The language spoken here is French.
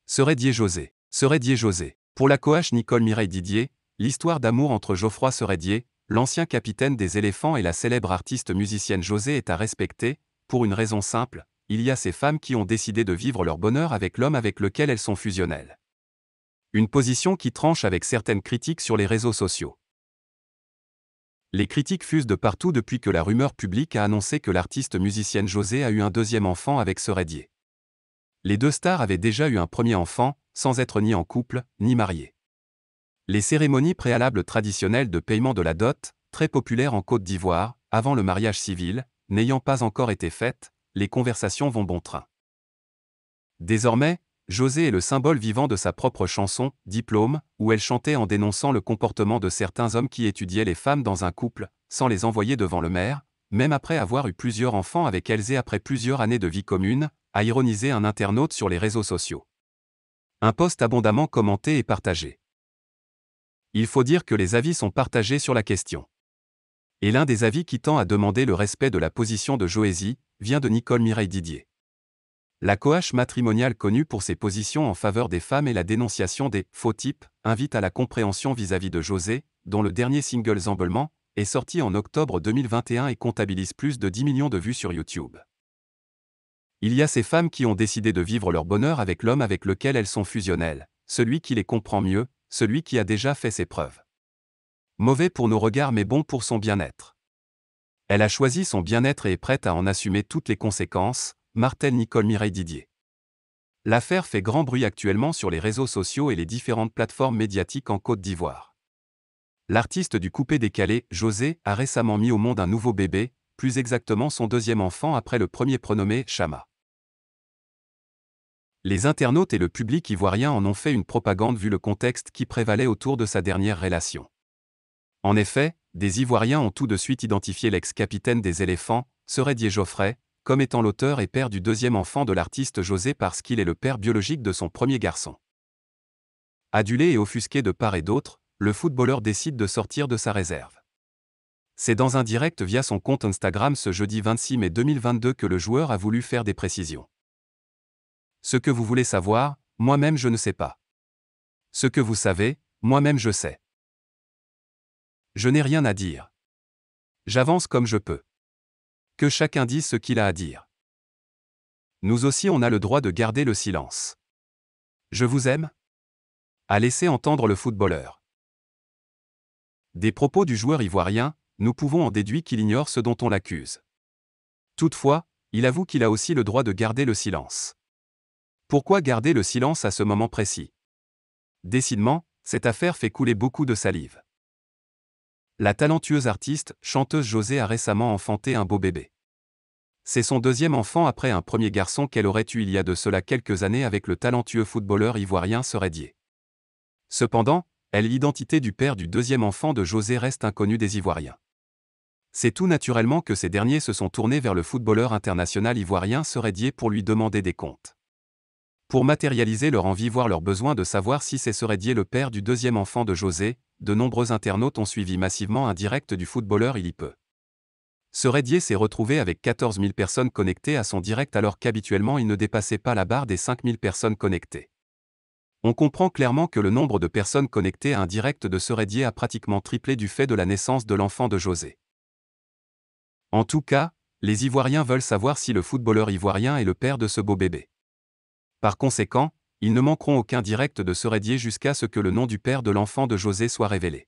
Seredier José. Seredier José. Pour la coach Nicole Mireille Didier, l'histoire d'amour entre Geoffroy Seredier, l'ancien capitaine des éléphants et la célèbre artiste musicienne José est à respecter, pour une raison simple, il y a ces femmes qui ont décidé de vivre leur bonheur avec l'homme avec lequel elles sont fusionnelles. Une position qui tranche avec certaines critiques sur les réseaux sociaux. Les critiques fusent de partout depuis que la rumeur publique a annoncé que l'artiste musicienne José a eu un deuxième enfant avec Seredier. Les deux stars avaient déjà eu un premier enfant, sans être ni en couple, ni mariés. Les cérémonies préalables traditionnelles de paiement de la dot, très populaires en Côte d'Ivoire, avant le mariage civil, n'ayant pas encore été faites, les conversations vont bon train. Désormais, José est le symbole vivant de sa propre chanson, Diplôme, où elle chantait en dénonçant le comportement de certains hommes qui étudiaient les femmes dans un couple, sans les envoyer devant le maire, même après avoir eu plusieurs enfants avec elles et après plusieurs années de vie commune, a ironisé un internaute sur les réseaux sociaux. Un post abondamment commenté et partagé. Il faut dire que les avis sont partagés sur la question. Et l'un des avis qui tend à demander le respect de la position de Joésie, vient de Nicole Mireille Didier. La coach matrimoniale connue pour ses positions en faveur des femmes et la dénonciation des « faux types » invite à la compréhension vis-à-vis de José, dont le dernier single Zemblement est sorti en octobre 2021 et comptabilise plus de 10 millions de vues sur YouTube. Il y a ces femmes qui ont décidé de vivre leur bonheur avec l'homme avec lequel elles sont fusionnelles, celui qui les comprend mieux, celui qui a déjà fait ses preuves. Mauvais pour nos regards mais bon pour son bien-être. Elle a choisi son bien-être et est prête à en assumer toutes les conséquences, martèle Nicole Mireille Didier. L'affaire fait grand bruit actuellement sur les réseaux sociaux et les différentes plateformes médiatiques en Côte d'Ivoire. L'artiste du coupé-décalé, José, a récemment mis au monde un nouveau bébé, plus exactement son deuxième enfant après le premier prénommé Chama. Les internautes et le public ivoirien en ont fait une propagande vu le contexte qui prévalait autour de sa dernière relation. En effet, des Ivoiriens ont tout de suite identifié l'ex-capitaine des éléphants, Seredier Geoffroy, comme étant l'auteur et père du deuxième enfant de l'artiste José parce qu'il est le père biologique de son premier garçon. Adulé et offusqué de part et d'autre, le footballeur décide de sortir de sa réserve. C'est dans un direct via son compte Instagram ce jeudi 26 mai 2022 que le joueur a voulu faire des précisions. Ce que vous voulez savoir, moi-même je ne sais pas. Ce que vous savez, moi-même je sais. Je n'ai rien à dire. J'avance comme je peux. Que chacun dise ce qu'il a à dire. Nous aussi on a le droit de garder le silence. Je vous aime ? A laissé entendre le footballeur. Des propos du joueur ivoirien, nous pouvons en déduire qu'il ignore ce dont on l'accuse. Toutefois, il avoue qu'il a aussi le droit de garder le silence. Pourquoi garder le silence à ce moment précis ? Décidément, cette affaire fait couler beaucoup de salive. La talentueuse artiste, chanteuse José a récemment enfanté un beau bébé. C'est son deuxième enfant après un premier garçon qu'elle aurait eu il y a de cela quelques années avec le talentueux footballeur ivoirien Seredier. Cependant, l'identité du père du deuxième enfant de José reste inconnue des Ivoiriens. C'est tout naturellement que ces derniers se sont tournés vers le footballeur international ivoirien Seredier pour lui demander des comptes. Pour matérialiser leur envie voire leur besoin de savoir si c'est Seredier le père du deuxième enfant de José, de nombreux internautes ont suivi massivement un direct du footballeur il y peu. Seredier s'est retrouvé avec 14 000 personnes connectées à son direct alors qu'habituellement il ne dépassait pas la barre des 5 000 personnes connectées. On comprend clairement que le nombre de personnes connectées à un direct de Seredier a pratiquement triplé du fait de la naissance de l'enfant de José. En tout cas, les Ivoiriens veulent savoir si le footballeur ivoirien est le père de ce beau bébé. Par conséquent, ils ne manqueront aucun direct de Seredier jusqu'à ce que le nom du père de l'enfant de José soit révélé.